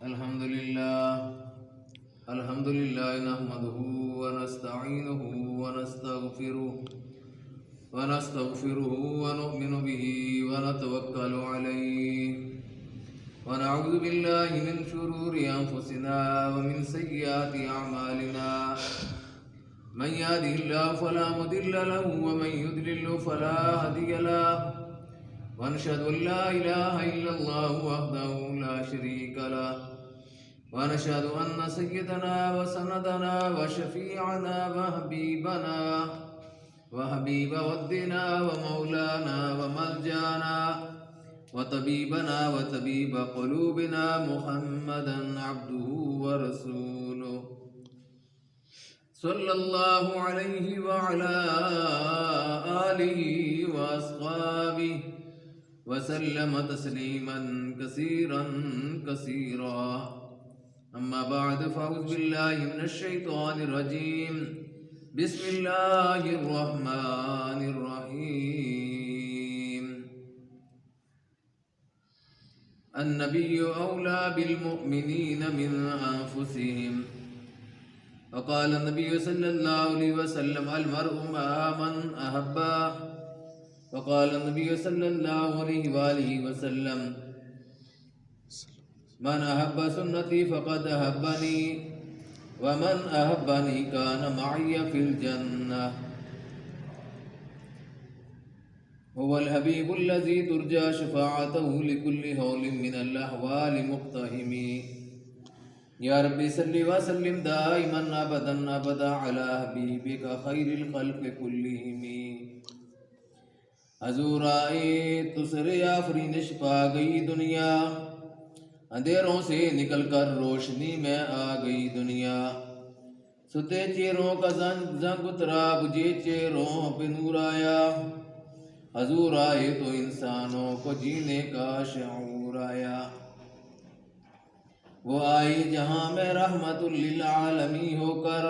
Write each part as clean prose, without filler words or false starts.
الحمد لله نحمده ونستعينه ونستغفره ونؤمن به ونتوكل عليه ونعوذ بالله من شرور أنفسنا ومن سيئات أعمالنا من يهده الله فلا مضل له ومن يضلل فلا هادي له ونشهد أن لا إله إلا الله وحده لا شريك له ونشهد أن سيدنا وسندنا وشفيعنا وحبيب ودنا ومولانا وملجانا وطبيبنا وطبيب قلوبنا محمدا عبده ورسوله صلى الله عليه وعلى آله وأصحابه وسلم تسليما كثيرا كثيرا أما بعد فأعوذ بالله من الشيطان الرجيم بسم الله الرحمن الرحيم النبي أولى بالمؤمنين من أنفسهم وقال النبي صلى الله عليه وسلم المرء مع من أحب وقال النبي صلى الله عليه وآله وسلم من أحب سنتي فقد أحبني ومن أحبني كان معي في الجنة هو الحبيب الذي ترجى شفاعته لكل هول من الأحوال مقتحم يا ربي صل وسلم دائما أبدا أبدا على حبيبك خير الخلق كلهم حضور آئے تو سر آفرینش پا گئی دنیا اندھیروں سے نکل کر روشنی میں آ گئی دنیا ستے چہروں کا زنگ اترا بجھے چہروں پہ نور آیا حضور آئے تو انسانوں کو جینے کا شعور آیا وہ آئے جہاں میں رحمت للعالمین ہو کر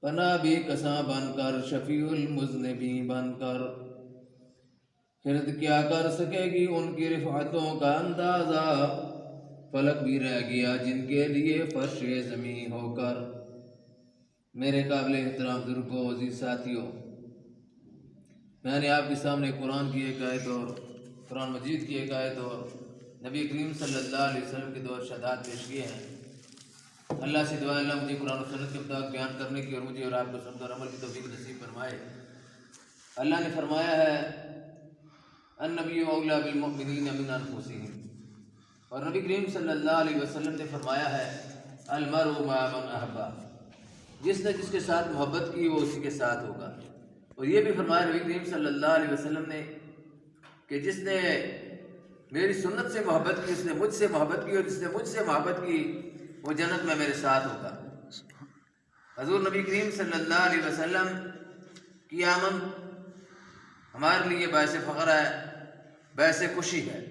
پناہ بے کساں بن کر شفیع المذنبین بن کر خرد کیا کر سکے گی ان کی رفعتوں کا اندازہ فلک بھی رہ گیا جن کے لیے فرش زمین ہو کر میرے قابل احترام بزرگوں عزیز ساتھیوں میں نے آپ کے سامنے قرآن کی ایک آیت اور قرآن مجید کی ایک آیت اور نبی کریم صلی اللہ علیہ وسلم کے دو ارشادات پیش کیے ہیں اللہ سے دعا اللہ مجھے قرآن و سنت کے مطابق بیان کرنے کی اور مجھے اور آپ کو سن کر عمل کی توفیق نصیب فرمائے اللہ نے فرمایا ہے النبی اولیٰ بالمؤمنین من انفسہم اور نبی کریم صلی اللہ علیہ وسلم نے فرمایا ہے المرء مع من احبا جس نے جس کے ساتھ محبت کی وہ اسی کے ساتھ ہوگا اور یہ بھی فرمایا نبی کریم صلی اللہ علیہ وسلم نے کہ جس نے میری سنت سے محبت کی اس نے مجھ سے محبت کی اور جس نے مجھ سے محبت کی وہ جنت میں میرے ساتھ ہوگا حضور نبی کریم صلی اللہ علیہ وسلم کی آمد ہمارے لیے باعث فخر ہے باعث خوشی ہے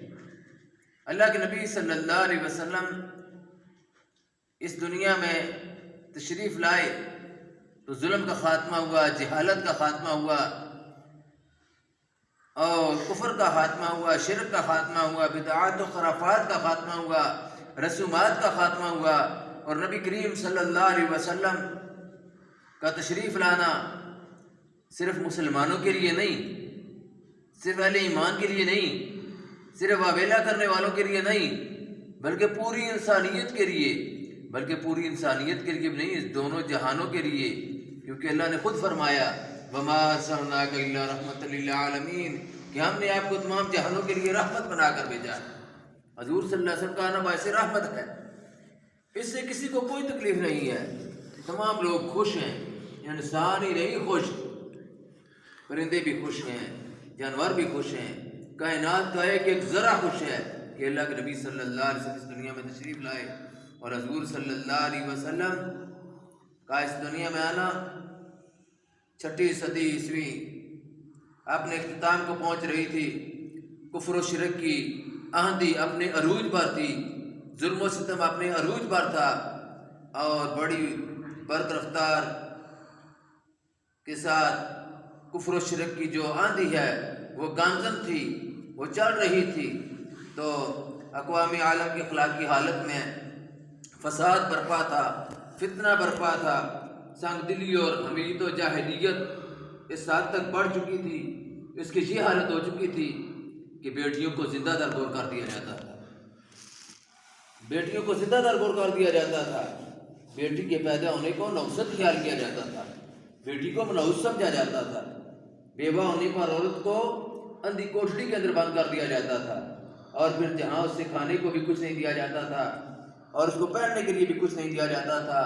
اللہ کے نبی صلی اللہ علیہ وسلم اس دنیا میں تشریف لائے تو ظلم کا خاتمہ ہوا جہالت کا خاتمہ ہوا اور کفر کا خاتمہ ہوا شرک کا خاتمہ ہوا بدعات و خرافات کا خاتمہ ہوا رسومات کا خاتمہ ہوا اور نبی کریم صلی اللہ علیہ وسلم کا تشریف لانا صرف مسلمانوں کے لیے نہیں صرف اہل ایمان کے لیے نہیں صرف واویلا کرنے والوں کے لیے نہیں بلکہ پوری انسانیت کے لیے بھی نہیں اس دونوں جہانوں کے لیے کیونکہ اللہ نے خود فرمایا وَمَا أَرْسَلْنَاكَ إِلَّا رَحْمَةً لِلْعَالَمِينَ کہ ہم نے آپ کو تمام جہانوں کے لیے رحمت بنا کر بھیجا حضور صلی اللہ علیہ وسلم کا آنا باعث رحمت ہے اس سے کسی کو کوئی تکلیف نہیں ہے تمام لوگ خوش ہیں انسان ہی نہیں خوش پرندے بھی خوش ہیں جانور بھی خوش ہیں کائنات کا ایک ذرہ خوش ہے کہ اللہ کے نبی صلی اللہ علیہ وسلم اس دنیا میں تشریف لائے اور حضور صلی اللہ علیہ وسلم کا اس دنیا میں آنا 6 صدی عیسوی اپنے اختتام کو پہنچ رہی تھی کفر و شرک کی آندھی اپنے عروج پر تھی ظلم و ستم اپنے عروج پر تھا اور بڑی برق رفتار کے ساتھ کفر و شرک کی جو آندھی ہے وہ گامزن تھی وہ چل رہی تھی تو اقوام عالم کی اخلاقی حالت میں فساد برپا تھا، فتنہ برپا تھا، سنگ دلی اور حمید و جاہلیت اس حد تک بڑھ چکی تھی، اس کی یہ حالت ہو چکی تھی کہ بیٹیوں کو زندہ درگور کر دیا جاتا تھا، بیٹیوں کو زندہ درگور کر دیا جاتا تھا، بیٹی کے پیدا ہونے کو نوست خیال کیا جاتا تھا، بیٹی کو منحوس سمجھا جاتا تھا، بیوہ ہونے پر عورت کو اندھی کوٹڑی کے اندر بند کر دیا جاتا تھا، اور پھر جہاں اس سے کھانے کو بھی کچھ نہیں دیا جاتا تھا اور اس کو پہننے کے لیے بھی کچھ نہیں دیا جاتا تھا،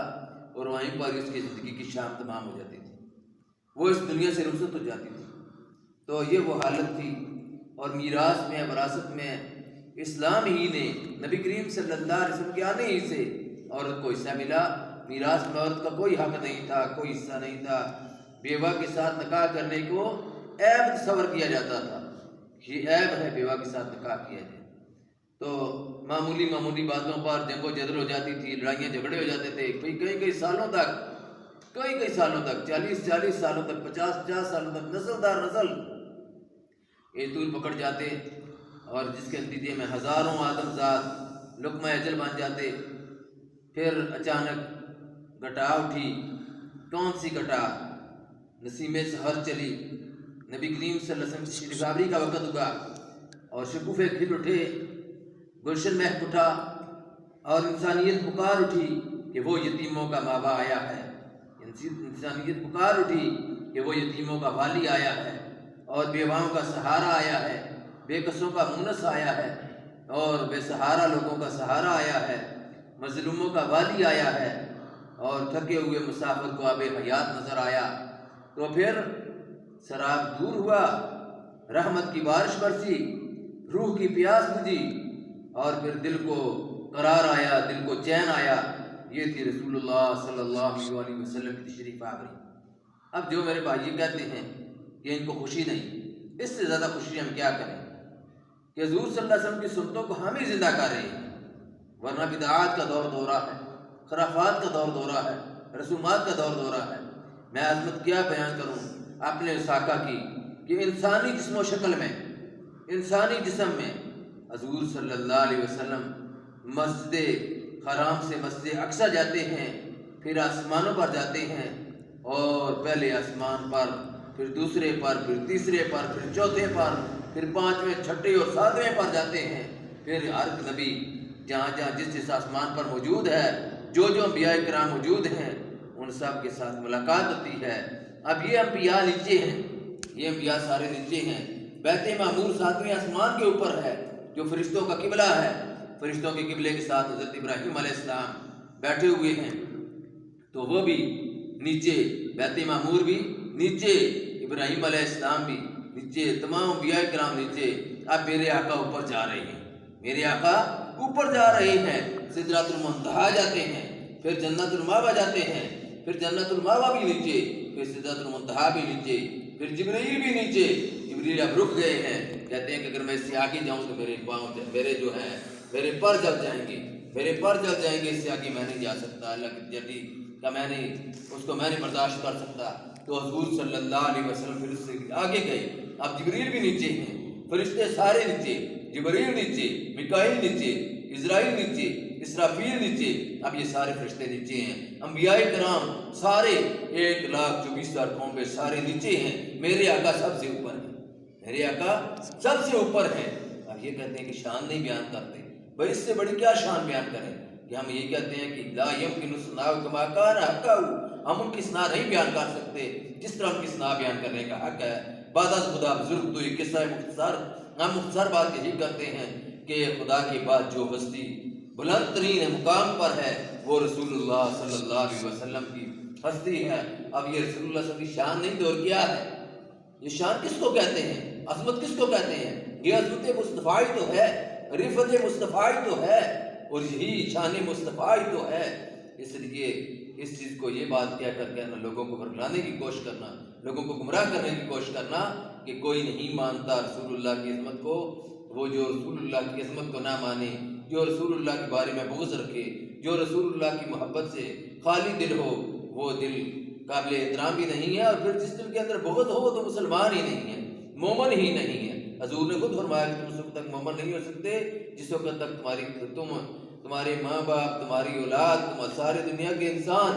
اور وہیں پر اس کی زندگی کی شام تمام ہو جاتی تھی، وہ اس دنیا سے رخصت ہو جاتی تھی۔ تو یہ وہ حالت تھی، اور میراث میں، وراثت میں اسلام ہی نے، نبی کریم صلی اللہ علیہ وسلم کے آنے ہی سے عورت کو حصہ ملا۔ میراث میں عورت کا کوئی حق نہیں تھا، کوئی حصہ نہیں تھا۔ بیوہ کے ساتھ نکاح کرنے کو عیب تصور کیا جاتا تھا، یہ عیب ہے بیوہ کے ساتھ نکاح کیا جائے، تو معمولی باتوں پر جنگ و جدل ہو جاتی تھی، لڑائیاں جھگڑے ہو جاتے تھے، کئی سالوں تک 40 سالوں تک 50 سالوں تک نسل در نسل یہ طول پکڑ جاتے، اور جس کے نتیجے میں ہزاروں آدمزاد لقمہ اجل بن جاتے۔ پھر اچانک گھٹا اٹھی، کون سی گھٹا؟ نسیم سحر چلی، نبی کریم صلی اللہ علیہ وسلم کی تشریف آوری کا وقت ہوا، اور شکوفے کھل اٹھے، گلشن مہک اٹھا، اور انسانیت پکار اٹھی کہ وہ یتیموں کا ماوا آیا ہے، انسانیت پکار اٹھی کہ وہ یتیموں کا والی آیا ہے، اور بیواؤں کا سہارا آیا ہے، بے کسوں کا مونس آیا ہے، اور بے سہارا لوگوں کا سہارا آیا ہے، مظلوموں کا والی آیا ہے، اور تھکے ہوئے مسافر کو آب حیات نظر آیا۔ تو پھر سراب دور ہوا، رحمت کی بارش برسی، روح کی پیاس بجھی، اور پھر دل کو قرار آیا، دل کو چین آیا۔ یہ تھی رسول اللہ صلی اللہ علیہ وسلم کی تشریف آوری۔ اب جو میرے بھائی کہتے ہیں کہ ان کو خوشی نہیں، اس سے زیادہ خوشی ہم کیا کریں کہ حضور صلی اللہ علیہ وسلم کی سنتوں کو ہم ہی زندہ کر رہے ہیں، ورنہ بدعات کا دور دورہ ہے، خرافات کا دور دورہ ہے، رسومات کا دور دورہ ہے۔ میں عظمت کیا بیان کروں اپنے ساقہ کی کہ انسانی جسم و شکل میں، انسانی جسم میں حضور صلی اللہ علیہ وسلم مسجد حرام سے مسجد اقصی جاتے ہیں، پھر آسمانوں پر جاتے ہیں، اور پہلے آسمان پر، پھر دوسرے پر، پھر تیسرے پر، پھر چوتھے پر، پھر پانچویں، چھٹے اور ساتویں پر جاتے ہیں۔ پھر ہر نبی جہاں جس آسمان پر موجود ہے، جو انبیاء کرام موجود ہیں، ان سب کے ساتھ ملاقات ہوتی ہے۔ اب یہ انبیاء نیچے ہیں، یہ انبیاء سارے نیچے ہیں، بیت معمور ساتویں آسمان کے اوپر ہے، جو فرشتوں کا قبلہ ہے۔ فرشتوں کے قبلے کے ساتھ حضرت ابراہیم علیہ السلام بیٹھے ہوئے ہیں، تو وہ بھی نیچے، بیت معمور بھی نیچے، ابراہیم علیہ السلام بھی نیچے، تمام انبیاء کرام نیچے۔ اب میرے آقا اوپر جا رہے ہیں، میرے آقا اوپر جا رہے ہیں، سدرۃ المنتہا جاتے ہیں، پھر جنت المأویٰ جاتے ہیں، پھر جنت المأویٰ بھی نیچے، پھر سدرۃ المنتہا بھی نیچے، پھر جبرائیل بھی نیچے۔ جبرائیل اب رک گئے ہیں، کہتے ہیں کہ اگر میں اس سے آگے جاؤں تو میرے پر جل جائیں گے، میرے پر جل جائیں گے، اس سے آگے میں نہیں جا سکتا، اللہ کی جلدی کا میں نہیں برداشت کر سکتا۔ تو حضور صلی اللہ علیہ وسلم پھر اس سے آگے گئے۔ اب جبرائیل بھی نیچے ہیں، فرشتے سارے نیچے، جبرائیل نیچے، میکائیل نیچے، اسرائیل نیچے، اسرافیل نیچے، اب یہ سارے فرشتے نیچے ہیں۔ انبیاء کرام سارے 1,24,000 قوم سارے نیچے ہیں، میرے آقا سب سے اوپر ہیں، میرے آقا سب سے اوپر ہیں۔ اب یہ کہتے ہیں کہ شان نہیں بیان کرتے، بھائی اس سے بڑی کیا شان بیان کریں کہ ہم یہ کہتے ہیں کہ لا یمکن ثناء کما کان حقہ، ہم ان کی ثنا نہیں بیان کر سکتے جس طرح ان کی ثنا بیان کرنے کا حق ہے۔ بعد از خدا بزرگ تو یہ قصہ مختصر، ہم مختصر بات یہی کرتے ہیں کہ خدا کے بعد جو ہستی بلند ترین مقام پر ہے وہ رسول اللہ صلی اللہ علیہ وسلم کی ہستی ہے۔ اب یہ رسول اللہ صلی اللہ علیہ وسلم کی شان نہیں تو اور کیا ہے؟ یہ شان کس کو کہتے ہیں؟ عظمت کس کو کہتے ہیں؟ یہ عظمت مصطفی تو ہے، رفعت مصطفی تو ہے، اور یہی شان مصطفی تو ہے۔ اس لیے اس چیز کو یہ بات کہہ کر کہنا، لوگوں کو بھٹکانے کی کوشش کرنا، لوگوں کو گمراہ کرنے کی کوشش کرنا کہ کوئی نہیں مانتا رسول اللہ کی عظمت کو، وہ جو رسول اللہ کی عظمت کو نہ مانے، جو رسول اللہ کے بارے میں بغض رکھے، جو رسول اللہ کی محبت سے خالی دل ہو، وہ دل قابل احترام بھی نہیں ہے، اور پھر جس دل کے اندر بغض ہو تو مسلمان ہی نہیں ہے، مومن ہی نہیں ہے۔ حضور نے خود فرمایا کہ تم اس وقت تک مومن نہیں ہو سکتے جس وقت تک تمہارے ماں باپ، تمہاری اولاد، سارے دنیا کے انسان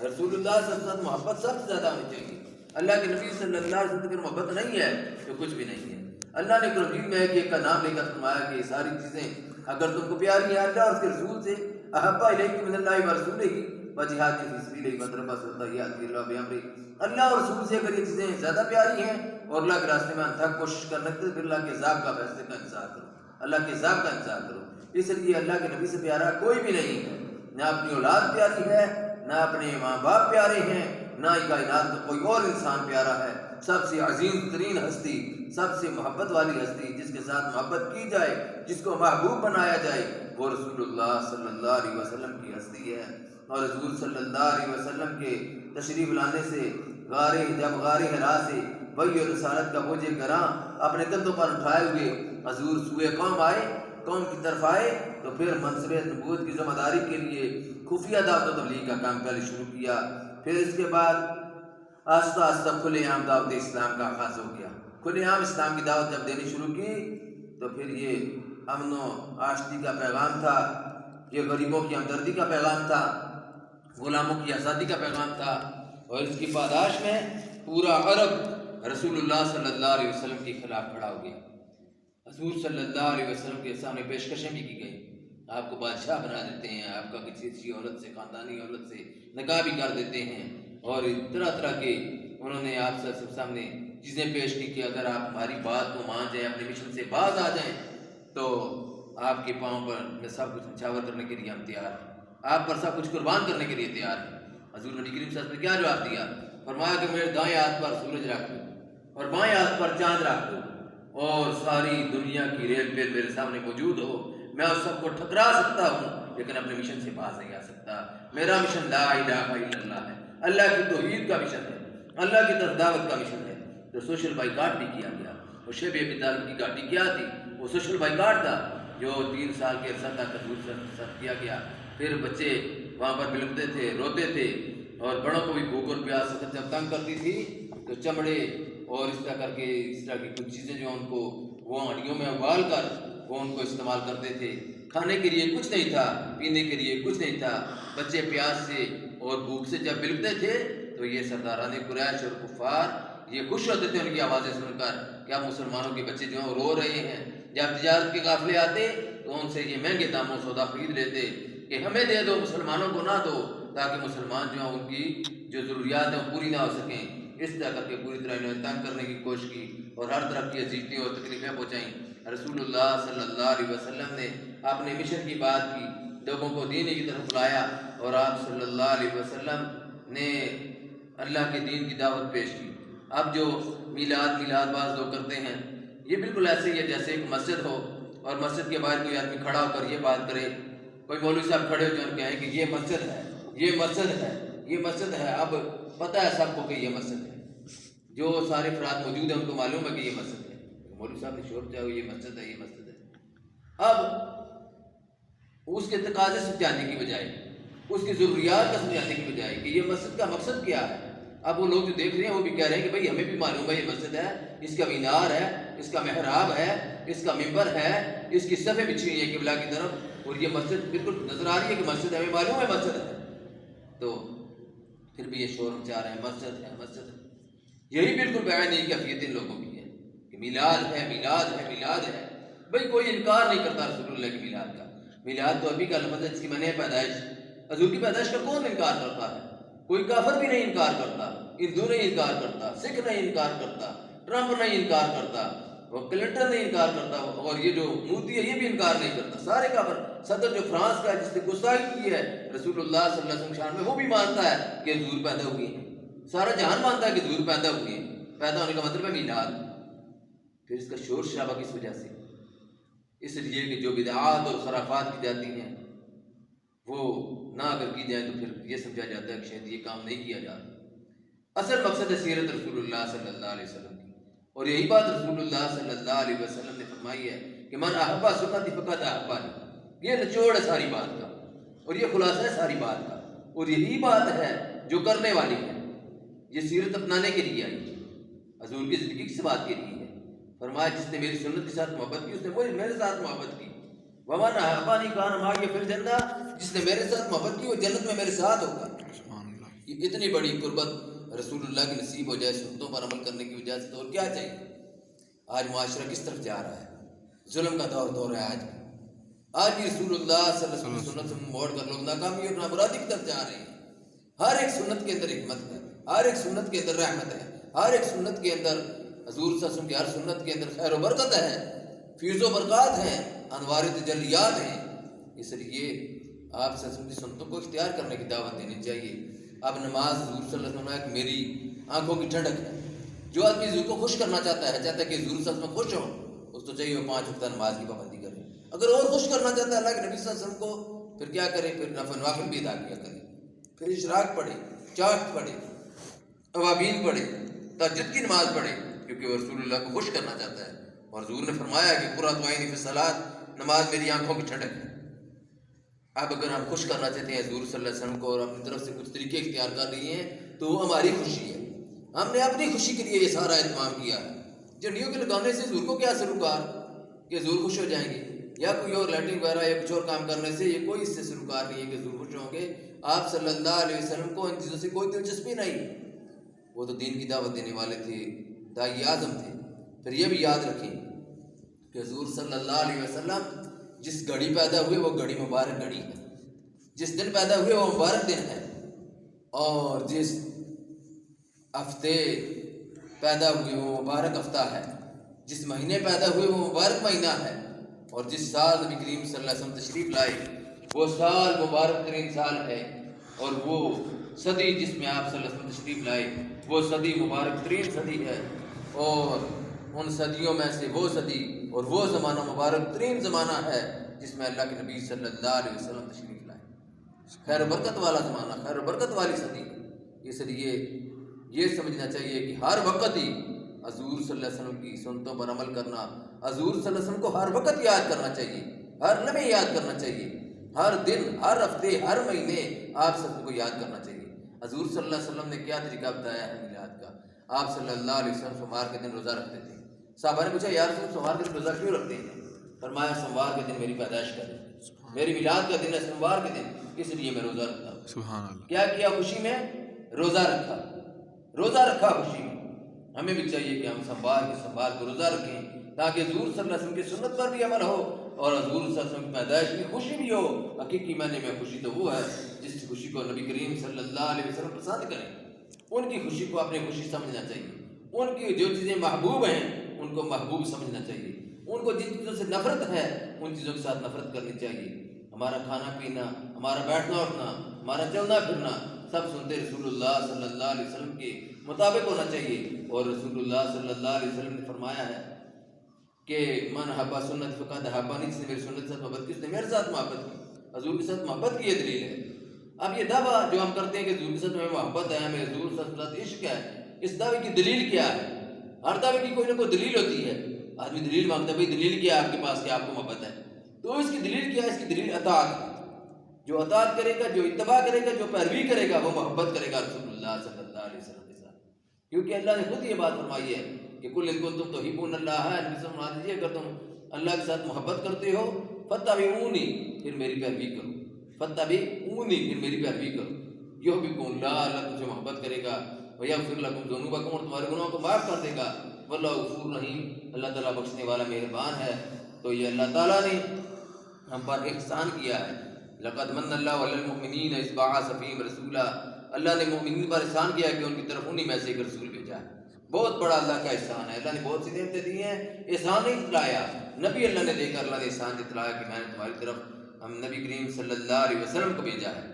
رسول اللہ صلی اللہ علیہ وسلم محبت سب سے زیادہ ہونی چاہیے۔ اللہ کے نبی صلی اللہ علیہ وسلم کی محبت نہیں ہے تو کچھ بھی نہیں ہے۔ اللہ نے قرآن میں ایک کا نام لے کر فرمایا کہ یہ ساری چیزیں اگر تم کو پیاری ہیں اللہ اور اس کے رسول سے، احب الیکم من اللہ ورسولہ وجہاد فی سبیلہ وتربصوا حتی یأتی اللہ بامرہ، اللہ اور رسول سے اگر یہ چیزیں زیادہ پیاری ہیں اور اللہ کے راستے میں انتھک کوشش کرنے کے پھر اللہ کے عذاب کا فیصلے کا انتظار کرو، اللہ کے عذاب کا انتظار کرو۔ اس لیے اللہ کے نبی سے پیارا کوئی بھی نہیں ہے، نہ اپنی اولاد پیاری ہے، نہ اپنے ماں باپ پیارے ہیں، نہ ہی کائنات کا کوئی اور انسان پیارا ہے۔ سب سے عظیم ترین ہستی، سب سے محبت والی ہستی، جس کے ساتھ محبت کی جائے، جس کو محبوب بنایا جائے، وہ رسول اللہ صلی اللہ علیہ وسلم کی ہستی ہے۔ اور حضور صلی اللہ علیہ وسلم کے تشریف لانے سے جب غار حرا سے وحی اور رسالت کا بوجھ گراں اپنے کندھوں پر اٹھائے ہوئے حضور سوئے قوم کی طرف آئے تو پھر منصب نبوت کی ذمہ داری کے لیے خفیہ دعوت و تبلیغ کا کام پہلے شروع کیا، پھر اس کے بعد آہستہ آہستہ کھلے عام دعوت اسلام کا آغاز ہو گیا۔ کھلے عام اسلام کی دعوت جب دینی شروع کی تو پھر یہ امن و آشتی کا پیغام تھا، یہ غریبوں کی ہمدردی کا پیغام تھا، غلاموں کی آزادی کا پیغام تھا، اور اس کی پاداش میں پورا عرب رسول اللہ صلی اللہ علیہ وسلم کے خلاف کھڑا ہو گیا۔ حضور صلی اللہ علیہ وسلم کے سامنے پیشکشیں بھی کی گئی، آپ کو بادشاہ بنا دیتے ہیں، آپ کا کسی اچھی عورت سے، خاندانی عورت سے نکاح بھی کر دیتے ہیں، اور طرح طرح کے انہوں نے آپ سب سامنے چیزیں پیش کی کہ اگر آپ ہماری بات کو مان جائیں، اپنے مشن سے باز آ جائیں تو آپ کے پاؤں پر میں سب کچھ نچھاور کرنے کے لیے ہم تیار ہیں، آپ پر سب کچھ قربان کرنے کے لیے تیار ہیں۔ حضور نبی کریم صلی اللہ علیہ وسلم نے کیا جواب دیا؟ فرمایا کہ میرے دائیں ہاتھ پر سورج رکھ دو اور بائیں ہاتھ پر چاند رکھ دو، اور ساری دنیا کی ریل پہ میرے سامنے موجود ہو، میں اس سب کو ٹھکرا سکتا ہوں لیکن اپنے مشن سے باز نہیں آ سکتا۔ میرا مشن لا الہ الا اللہ ہے، اللہ کی توحید کا مشن ہے، اللہ کی طرف دعوت کا مشن ہے۔ تو سوشل بائیکاٹ بھی کیا گیا، اور شیب ابی طالب کی گاڑی کیا تھی؟ وہ سوشل بائیکاٹ تھا جو 3 سال کے عرصہ تک حضور سے کیا گیا۔ پھر بچے وہاں پر بلکتے تھے، روتے تھے، اور بڑوں کو بھی بھوک اور پیاس جب تنگ کرتی تھی تو چمڑے اور اس طرح کر کے اس طرح کی کچھ چیزیں جو ان کو وہ ہڈیوں میں ابال کر وہ ان کو استعمال کرتے تھے۔ کھانے کے لیے کچھ نہیں تھا، پینے کے لیے کچھ نہیں تھا، بچے پیاس سے اور بھوک سے جب بلکتے تھے تو یہ سرداران قریش اور کفار یہ خوش ہوتے تھے ان کی آوازیں سن کر کہ اب مسلمانوں کے بچے جو ہیں وہ رو رہے ہیں۔ جب تجارت کے قافلے آتے تو ان سے یہ مہنگے داموں سودا خرید لیتے کہ ہمیں دے دو، مسلمانوں کو نہ دو، تاکہ مسلمان جو ہیں ان کی جو ضروریات ہیں وہ پوری نہ ہو سکیں۔ اس طرح کر کے پوری طرح انہوں نے تنگ کرنے کی کوشش کی اور ہر طرح کی اذیتیں اور تکلیفیں پہنچائیں۔ رسول اللہ صلی اللہ علیہ وسلم نے اپنے مشن کی بات کی، لوگوں کو دین کی طرف بلایا، اور آپ صلی اللہ علیہ وسلم نے اللہ کے دین کی دعوت پیش کی۔ اب جو میلاد بعض لوگ کرتے ہیں، یہ بالکل ایسے ہی ہے جیسے ایک مسجد ہو اور مسجد کے باہر کوئی آدمی کھڑا ہو کر یہ بات کرے، کوئی مولوی صاحب کھڑے ہو جو کہیں کہ یہ مسجد ہے، یہ مسجد ہے، یہ مسجد ہے۔ اب پتہ ہے سب کو کہ یہ مسجد ہے، جو سارے افراد موجود ہیں ان کو معلوم ہے کہ یہ مسجد ہے، مولوی صاحب نے شور چاہے یہ مسجد ہے، یہ مسجد ہے۔ اب اس کے تقاضے سمجھانے کی بجائے، اس کی ضروریات کا سمجھانے کی بجائے کہ یہ مسجد کا مقصد کیا ہے، اب وہ لوگ جو دیکھ رہے ہیں وہ بھی کہہ رہے ہیں کہ بھائی ہمیں بھی معلوم ہے یہ مسجد ہے، اس کا مینار ہے، اس کا محراب ہے، اس کا ممبر ہے، اس کی صفیں بچھی ہوئی ہیں قبلہ کی طرف، اور یہ مسجد بالکل نظر آ رہی ہے کہ مسجد ہے، ہمیں معلوم ہے مسجد ہے، تو پھر بھی یہ شور مچا رہے ہیں مسجد ہے، مسجد ہے۔ یہی بالکل بیان نہیں کیفیت ان لوگوں کی ہے کہ میلاد ہے، میلاد ہے، میلاد ہے۔ بھائی کوئی انکار نہیں کرتا رسول اللہ کی میلاد کا، میلاد تو ابھی کا لفظ ہے جس کی معنی ہے پیدائش۔ حضور کی پیدائش کا کون انکار کرتا ہے؟ کوئی کافر بھی نہیں انکار کرتا، ہندو نہیں انکار کرتا، سکھ نہیں انکار کرتا، ٹرمپ نہیں انکار کرتا، اور کلنٹن نہیں انکار کرتا، اور یہ جو مودی ہے یہ بھی انکار نہیں کرتا، سارے کافر۔ صدر جو فرانس کا ہے جس نے گستاخی کی ہے رسول اللہ صلی اللہ علیہ وسلم کی شان میں، وہ بھی مانتا ہے کہ حضور پیدا ہوئے ہیں، سارا جہان مانتا ہے کہ حضور پیدا ہوئے ہیں، پیدا ہونے کا مطلب ہے میلاد۔ پھر اس کا شور شرابہ کس وجہ سے؟ اس لیے کہ جو بدعات اور خرافات کی جاتی ہیں وہ نہ اگر کی جائیں تو پھر یہ سمجھا جاتا ہے کہ شاید یہ کام نہیں کیا جا رہا۔ اصل مقصد ہے سیرت رسول اللہ صلی اللہ علیہ وسلم کی، اور یہی بات رسول اللہ صلی اللہ علیہ وسلم نے فرمائی ہے کہ من احب سنتی فقط احبانی۔ یہ نچوڑ ہے ساری بات کا، اور یہ خلاصہ ہے ساری بات کا، اور یہی بات ہے جو کرنے والی ہے۔ یہ سیرت اپنانے کے لیے آئی ہے، حضور کی زندگی کس بات کے لیے ہے فرمایا جس نے میری سنت کے ساتھ محبت کی اس نے مجھے میرے ساتھ محبت کی. ومن احبنی کان معی فی الجنہ، جس نے میرے ساتھ محبت کی وہ جنت میں میرے ساتھ ہوگا. یہ اتنی بڑی قربت رسول اللہ کی نصیب ہو جائے سنتوں پر عمل کرنے کی وجہ سے، تو اور کیا چاہیے. آج معاشرہ کس طرف جا رہا ہے؟ ظلم کا دور ہے. آج بھی رسول اللہ صلی اللہ علیہ وسلم کی سنت سے موڑ کر لوگ ناکامی اور نامرادی کی طرف جا رہے ہیں. ہر ایک سنت کے اندر حکمت ہے، ہر ایک سنت کے اندر رحمت ہے، ہر ایک سنت کے اندر حضور صلی اللہ علیہ وسلم کی ہر سنت کے اندر خیر و برکت ہے، فیض و برکات ہیں، انوار تجلیات ہیں. اس لیے آپ صلی اللہ علیہ وسلم کی سنتوں کو اختیار کرنے کی دعوت دینی چاہیے. اب نماز حضور صلی اللہ علیہ وسلم ایک میری آنکھوں کی ٹھنڈک ہے. جو آدمی حضور کو خوش کرنا چاہتا ہے کہ حضور صلی اللہ علیہ وسلم خوش ہوں، اس تو چاہیے وہ 5 وقتہ نماز کی پابندی کرے. اگر اور خوش کرنا چاہتا ہے اللہ کے نبی صلی اللہ علیہ وسلم کو، پھر کیا کرے؟ پھر نوافل بھی ادا کیا کرے، پھر اشراق پڑھے، چاٹ پڑھے، اوابین پڑھے، تہجد کی نماز پڑھے، کیونکہ وہ رسول اللہ کو خوش کرنا چاہتا ہے. اور حضور نے فرمایا کہ قرۃ عینی فی الصلاۃ، نماز میری آنکھوں کی ٹھنڈک ہے. اب اگر ہم خوش کرنا چاہتے ہیں حضور صلی اللہ علیہ وسلم کو اور اپنی طرف سے کچھ طریقے اختیار کر رہی ہیں تو وہ ہماری خوشی ہے. ہم نے اپنی خوشی کے لیے یہ سارا اہتمام کیا ہے. جھنڈیوں کے لگانے سے حضور کو کیا سروکار کہ حضور خوش ہو جائیں گے، یا کوئی اور لائٹنگ وغیرہ یا کچھ اور کام کرنے سے یہ کوئی اس سے سروکار نہیں ہے کہ حضور خوش ہوں گے. آپ صلی اللہ علیہ وسلم کو ان چیزوں سے کوئی دلچسپی نہیں. وہ تو دین کی دعوت دینے والے تھے، داعی اعظم تھے. پھر یہ بھی یاد رکھیں کہ حضور صلی اللہ علیہ وسلم جس گھڑی پیدا ہوئے وہ گھڑی مبارک گھڑی ہے، جس دن پیدا ہوئے وہ مبارک دن ہے، اور جس ہفتے پیدا ہوئے وہ مبارک ہفتہ ہے، جس مہینے پیدا ہوئے وہ مبارک مہینہ ہے، اور جس سال نبی کریم صلی اللہ علیہ وسلم تشریف لائے وہ سال مبارک ترین سال ہے، اور وہ صدی جس میں آپ صلی اللہ علیہ وسلم تشریف لائے وہ صدی مبارک ترین صدی ہے. اور ان صدیوں میں سے وہ صدی اور وہ زمانہ مبارک ترین زمانہ ہے جس میں اللہ کے نبی صلی اللہ علیہ وسلم تشریف لائے. خیر و برکت والا زمانہ، خیر و برکت والی صدی. اس لیے یہ سمجھنا چاہیے کہ ہر وقت ہی حضور صلی اللہ علیہ وسلم کی سنتوں پر عمل کرنا، حضور صلی اللہ علیہ وسلم کو ہر وقت یاد کرنا چاہیے، ہر لمحے یاد کرنا چاہیے، ہر دن، ہر ہفتے، ہر مہینے آپ سب کو یاد کرنا چاہیے. حضور صلی اللہ علیہ وسلم نے کیا طریقہ بتایا ہے میلاد کا. آپ صلی اللہ علیہ وسلم سوموار کے دن روزہ رکھتے تھے. صحابہ نے پوچھا یا رسول اللہ سوموار کے دن روزہ کیوں رکھتے ہیں؟ فرمایا سوموار کے دن میری پیدائش کا دن، میری میلاد کا دن ہے سوموار کے دن، اس لیے میں روزہ رکھتا ہوں. سبحان اللہ. کیا کیا خوشی میں؟ روزہ رکھا، روزہ رکھا خوشی میں. ہمیں بھی چاہیے کہ ہم سنبھال کو روزہ رکھیں تاکہ حضور صلی اللہ علیہ وسلم کی سنت پر بھی عمل ہو اور حضور صلی اللہ علیہ وسلم کی پیدائش کی خوشی بھی ہو. حقیقی معنی میں خوشی تو وہ ہے جس خوشی کو نبی کریم صلی اللہ علیہ وسلم پسند کریں. ان کی خوشی کو اپنی خوشی سمجھنا چاہیے. ان کی جو چیزیں محبوب ہیں ان کو محبوب سمجھنا چاہیے. ان کو جن چیزوں سے نفرت ہے ان چیزوں کے ساتھ نفرت کرنی چاہیے. ہمارا کھانا پینا، ہمارا بیٹھنا اٹھنا، ہمارا چلنا پھرنا سب سنتے رسول اللہ صلی اللہ علیہ وسلم کے مطابق ہونا چاہیے. اور رسول اللہ صلی اللہ علیہ وسلم نے فرمایا ہے کہ من حبا سنت فقد حبانی، جس نے میری سنت کے ساتھ محبت کی اس نے میرے ساتھ محبت کی. حضور کے ساتھ محبت کی یہ دلیل ہے. اب یہ دعویٰ جو ہم کرتے ہیں کہ حضور کے ساتھ ہمیں محبت ہے، ہمیں حضور کے ساتھ عشق ہے، اس دعوے کی دلیل کیا ہے؟ ہر دعوے کی کوئی نہ کوئی دلیل ہوتی ہے. آدمی دلیل مانگتا ہے، بھائی دلیل کیا ہے آپ کے پاس کہ آپ کو محبت ہے؟ تو اس کی دلیل کیا ہے؟ اس کی دلیل اطاعت ہے. جو اطاعت کرے گا، جو اتباع کرے گا، جو پیروی کرے گا وہ محبت کرے گا رسول اللہ صلی اللہ علیہ وسلم کے ساتھ. کیونکہ اللہ نے خود یہ بات فرمائی ہے کہ قل ان کنتم تحبون اللہ، نبی صلی اللہ علیہ وسلم، اگر تم اللہ کے ساتھ محبت کرتے ہو فاتبعونی، پھر میری پیروی کرو. فاتبعونی، پھر میری پیروی کرو. یحببکم اللہ، اللہ تم سے محبت کرے گا. ویغفر لکم ذنوبکم، اور تمہارے گناہوں کو معاف کر دے گا. واللہ غفور رحیم، اللہ تعالیٰ بخشنے والا مہربان ہے. تو یہ اللہ تعالیٰ نے ہم پر احسان کیا ہے. لقد من اللہ علی المؤمنین اذ بعث فیہم رسولا، اللہ نے مومنین پر احسان کیا کہ ان کی طرف انہی میں سے ایک رسول بھیجا ہے. بہت بڑا اللہ کا احسان ہے. اللہ نے بہت سی نعمتیں دی ہیں، احسان نہیں جتلایا. نبی اللہ نے دے کر اللہ نے احسان جتلایا کہ میں نے تمہاری طرف ہم نبی کریم صلی اللہ علیہ وسلم کو بھیجا ہے.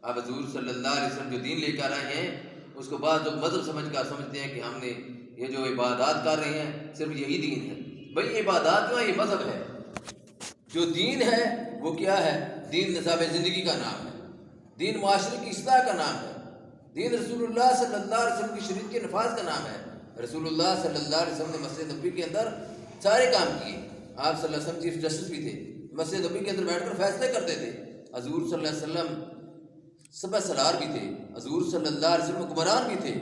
اب حضور صلی اللہ علیہ وسلم جو دین لے کر آئے ہیں اس کو بعض لوگ مذہب سمجھتے ہیں کہ ہم نے یہ جو عبادات کر رہے ہیں صرف یہی دین ہے. بھئی عبادات جو ہے یہ مذہب ہے. جو دین ہے وہ کیا ہے؟ دین نصاب زندگی کا نام ہے، دین معاشرے کی اصلاح کا نام ہے، دین رسول اللہ صلی اللہ علیہ وسلم کی شریعت کے نفاذ کا نام ہے. رسول اللہ صلی اللہ علیہ وسلم نے مسجد نبوی کے اندر سارے کام کیے. آپ صلی اللہ علیہ وسلم چیف جسٹس بھی تھے، مسجد نبوی کے اندر بیٹھ کر فیصلے کرتے تھے. حضور صلی اللہ علیہ وسلم سبع سالار بھی تھے، حضور صلی اللہ علیہ وسلم حکمران بھی تھے.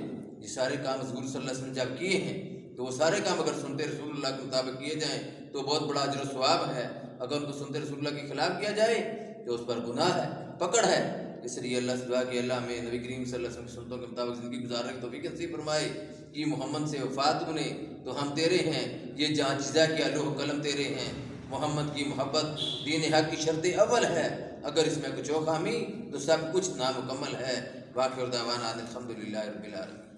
یہ سارے کام حضور صلی اللہ علیہ وسلم جب کیے ہیں تو وہ سارے کام اگر سنتے رسول اللہ کے مطابق کیے جائیں تو بہت بڑا اجر و ثواب ہے، اگر ان کو سنتے رسول اللہ کے خلاف کیا جائے تو اس پر گناہ ہے، پکڑ ہے۔ اس لیے اللہ سے دعا کہ اللہ ہمیں نبی کریم صلی اللہ علیہ وسلم کی سنتوں کے مطابق زندگی گزارنے کی توفیق نصیب فرمائے۔ کہ محمد سے وفات ہونے تو ہم تیرے ہیں، یہ جہاں جزا کیا لوح قلم تیرے ہیں۔ محمد کی محبت دین حق کی شرط اول ہے، اگر اس میں کچھ ہو خامی تو سب کچھ نامکمل ہے۔ واخر دعوانا الحمدللہ رب العالمین۔